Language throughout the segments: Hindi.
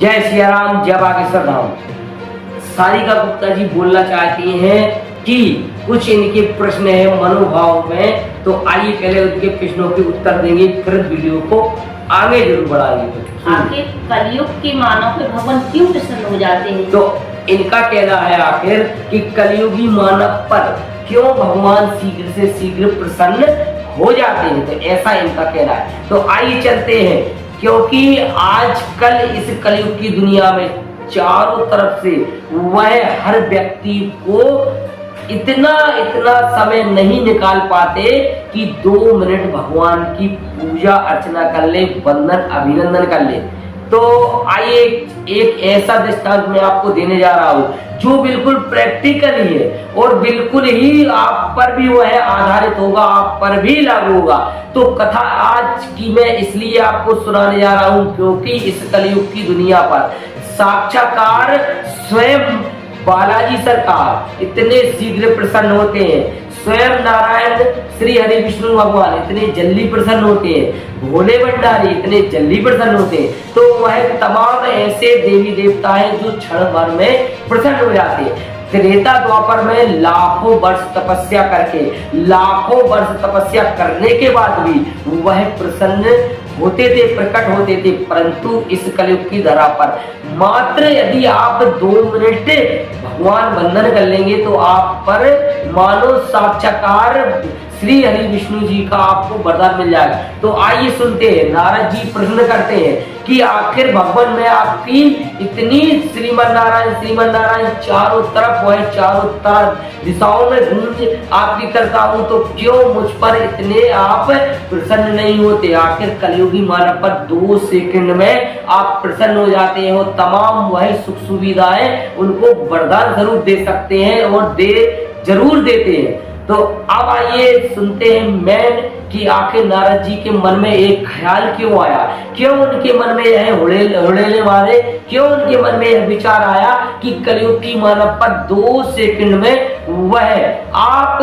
जय सिया राम, जय बागेश्वर धाम। सारिका गुप्ता जी बोलना चाहती हैं कि कुछ इनके प्रश्न है मनोभाव में, तो आइए पहले उनके प्रश्नों के उत्तर देंगे, फिर वीडियो को आगे जरूर बढ़ाएंगे। आखिर कलयुग के मानव पे भगवान क्यों प्रसन्न हो जाते हैं? तो इनका कहना है आखिर कि कलयुगी मानव पर क्यों भगवान शीघ्र से शीघ्र प्रसन्न हो जाते हैं, तो ऐसा इनका कहना है। तो आइए चलते हैं, क्योंकि आजकल इस कलयुग की दुनिया में चारों तरफ से वह हर व्यक्ति को इतना समय नहीं निकाल पाते कि 2 मिनट भगवान की पूजा अर्चना कर ले, वंदन अभिनंदन कर ले। तो आइए एक ऐसा दृष्टांत मैं आपको देने जा रहा हूँ जो बिल्कुल प्रैक्टिकल ही है और बिल्कुल ही आप पर भी वह आधारित होगा, आप पर भी लागू होगा। तो कथा आज की मैं इसलिए आपको सुनाने जा रहा हूँ क्योंकि इस कलयुग की दुनिया पर साक्षात्कार स्वयं बालाजी सरकार इतने शीघ्र प्रसन्न होते हैं, स्वयं नारायण श्री हरि विष्णु भगवान इतने जल्दी प्रसन्न होते हैं, भोले भंडारी इतने जल्दी प्रसन्न होते हैं। तो वह तमाम ऐसे देवी देवता हैं जो क्षण भर में प्रसन्न हो जाते हैं। त्रेता द्वापर में लाखों वर्ष तपस्या करके, लाखों वर्ष तपस्या करने के बाद भी वह प्रसन्न होते थे, प्रकट होते थे। परंतु इस कलयुग की धरा पर मात्र यदि आप 2 मिनट भगवान वंदन कर लेंगे तो आप पर मानो साक्षात्कार श्री हरि विष्णु जी का आपको वरदान मिल जाएगा। तो आइए सुनते हैं, नारद जी प्रश्न करते हैं कि आखिर भगवान मैं आपकी इतनी श्रीमन नारायण चारों तरफ वह चारों तरफ दिशाओं में गूंज आपकी करता हूं, तो क्यों मुझ पर इतने आप प्रसन्न नहीं होते? आखिर कलयुगी मानव पर 2 सेकंड में आप प्रसन्न हो जाते हैं और तमाम वह सुख सुविधाएं उनको वरदान जरूर दे सकते हैं और जरूर देते हैं। तो अब आइए सुनते हैं मैन कि आखिर नारद जी के मन में एक ख्याल क्यों आया, क्यों उनके मन में यह हुड़ेले मारे, क्यों उनके मन में यह विचार आया कि कलयुग की मानव पर 2 सेकंड में वह आप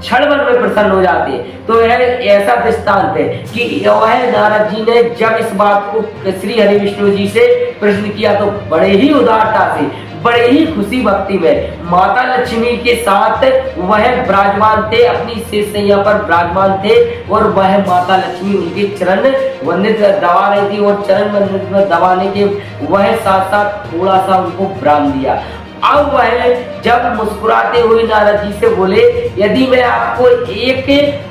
क्षण भर में प्रसन्न हो जाते हैं। तो यह ऐसा दृष्टांत है कि वह नारद जी ने जब इस बात को श्री हरि विष्णु जी से प्रश्न किया तो बड़े ही उदारता से, बड़े ही खुशी भक्ति में माता लक्ष्मी के साथ वह विराजमान थे, अपनी शेषैया पर विराजमान थे और वह माता लक्ष्मी उनके चरण वंदित दबा रही थी और चरण वंदित में दबाने के वह साथ साथ थोड़ा सा उनको विराम दिया। अब वह जब मुस्कुराते हुए नारद जी से बोले, यदि मैं आपको एक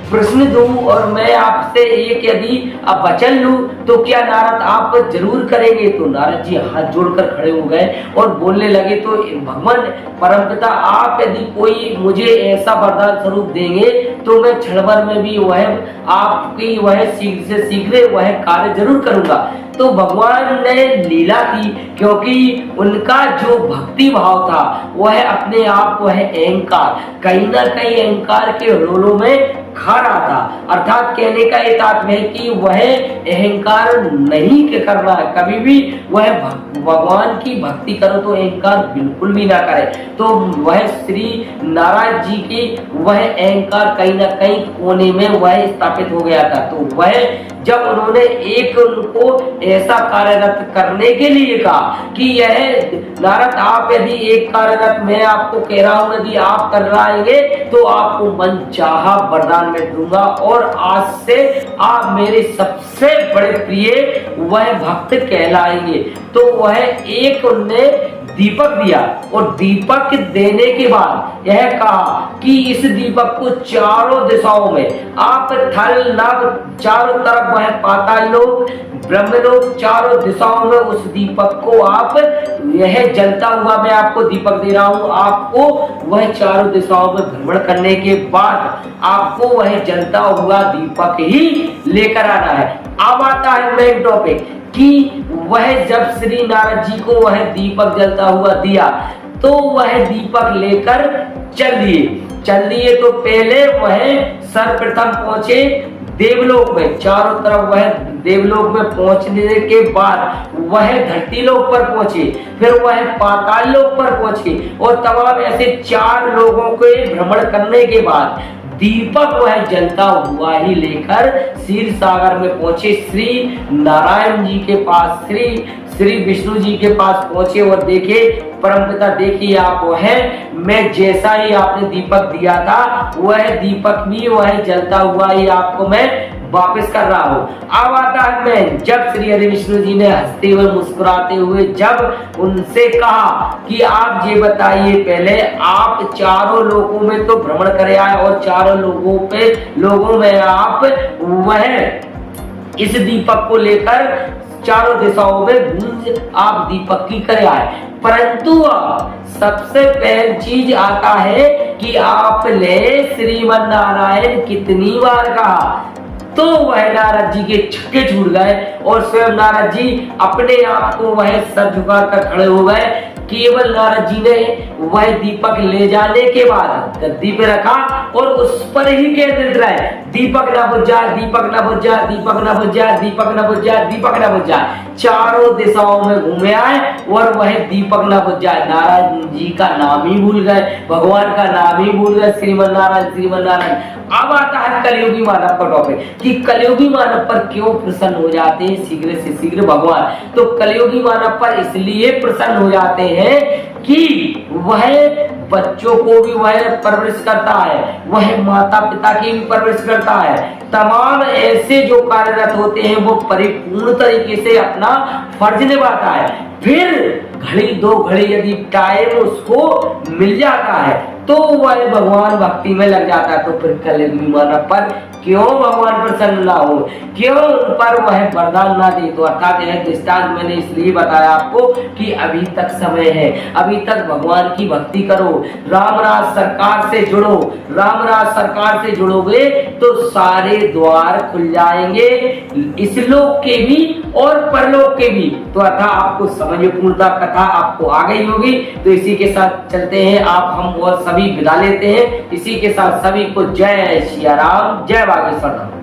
प्रश्न दूं और मैं आपसे एक यदि वचन लूं तो क्या नारद आप जरूर करेंगे? तो नारद जी हाथ जोड़कर खड़े हो गए और बोलने लगे, तो भगवान परमपिता आप यदि कोई मुझे ऐसा वरदान स्वरूप देंगे तो मैं क्षण भर में भी वह आपकी वह शीघ्र से शीघ्र वह कार्य जरूर करूंगा। तो भगवान ने लीला की, क्योंकि उनका जो भक्ति भाव था वह अपने आप वह अहंकार कहीं ना कहीं अहंकार के रोलों में खा रहा था। अर्थात कहने का ये तात्पर्य है कि वह अहंकार नहीं करना है, कभी भी वह भगवान की भक्ति करो तो अहंकार बिल्कुल भी ना करे। तो वह श्री नारायण जी की वह अहंकार कहीं ना कहीं कोने में वह स्थापित हो गया था। तो वह जब उन्होंने एक उनको ऐसा कार्यरत करने के लिए कहा कि यह नारद आप यदि एक कार्यरत मैं आपको कह रहा हूं यदि आप कर लाएंगे तो आपको मन चाहा वरदान में दूंगा और आज से आप मेरे सबसे बड़े प्रिय वह भक्त कहलाएंगे। तो वह एक उनने दीपक दिया और दीपक देने के बाद यह कहा कि इस दीपक को चारों दिशाओं में आप थल नभ चारों तरफ वह पाताल लोक ब्रह्मलोक चारों दिशाओं में उस दीपक को आप यह जलता हुआ मैं आपको दीपक दे रहा हूं, आपको वह चारों दिशाओं में भ्रमण करने के बाद आपको वह जलता हुआ दीपक ही लेकर आना है। अब आता है मेन टॉपिक कि वह जब श्री नारद जी को वह दीपक जलता हुआ दिया तो वह दीपक लेकर चल दिए। तो पहले वह सर्वप्रथम पहुंचे देवलोक में, चारों तरफ वह देवलोक में पहुंचने के बाद वह धरती लोक पर पहुंचे, फिर वह पाताल लोक पर पहुंचे और तमाम ऐसे 4 लोगों के भ्रमण करने के बाद दीपक वह जलता हुआ ही लेकर क्षीर सागर में पहुंचे श्री नारायण जी के पास, श्री श्री विष्णु जी के पास पहुंचे और देखे परमपिता देखिए आप वो है, मैं जैसा ही आपने दीपक दिया था वह दीपक भी वह जलता हुआ ही आपको मैं वापस कर रहा हूँ। अब आता है मैं, जब श्री हरि विष्णु जी ने हंसते हुए मुस्कुराते हुए जब उनसे कहा कि आप ये बताइए पहले, आप चारों लोगों में तो भ्रमण करे आए और चारों लोगों में आप वह इस दीपक को लेकर चारों दिशाओं में गूंज आप दीपक की करे आए, परंतु सबसे पहली चीज आता है कि आपने श्रीमन नारायण कितनी बार कहा, तो वह नारद जी के छक्के छूट गए और स्वयं नारद जी अपने आप को वह सर झुका कर खड़े हो गए। केवल नारद जी ने वह दीपक ले जाने के बाद गद्दी पे रखा और उस पर ही केंद्रित रहे, दीपक ना बुझ जाए, दीपक ना बुझ जाए, दीपक ना बुझ जाए, दीपक ना बुझ जाए, दीपक ना बुझ जाए, चारों दिशाओं में घूमे आए और वह दीपक ना बुझ जाए। नारायण जी का नाम ही भूल गए, भगवान का नाम ही भूल गए, श्रीमन नारायण श्रीमन नारायण। अब आता है कलयुगी मानव का टॉपिक कि कलयुगी मानव पर क्यों प्रसन्न हो जाते हैं शीघ्र से शीघ्र भगवान। तो कलयुगी मानव पर इसलिए प्रसन्न हो जाते हैं कि वह बच्चों को भी वह परवरिश करता है, वह माता पिता की भी परवरिश करता है, तमाम ऐसे जो कार्यरत होते हैं वो परिपूर्ण तरीके से अपना फर्ज निभाता है। फिर घड़ी दो घड़ी यदि टाइम उसको मिल जाता है तो वह भगवान भक्ति में लग जाता है। तो फिर कलयुगी मानव पर क्यों भगवान प्रसन्न ना हो, क्यों उन पर वह वरदान ना दे। तो अर्थात यह दृष्टांत मैंने इसलिए बताया आपको कि अभी तक समय है, अभी तक भगवान की भक्ति करो, रामराज सरकार से जुड़ो, रामराज सरकार से जुड़ोगे तो सारे द्वार खुल जाएंगे, इस लोक के भी और परलोक के भी। तो अथा आपको समझ पूर्णता कथा आपको आ गई होगी। तो इसी के साथ चलते हैं, आप हम और सभी विदा लेते हैं। इसी के साथ सभी को जय सिया राम, जय बागेश्वर धाम।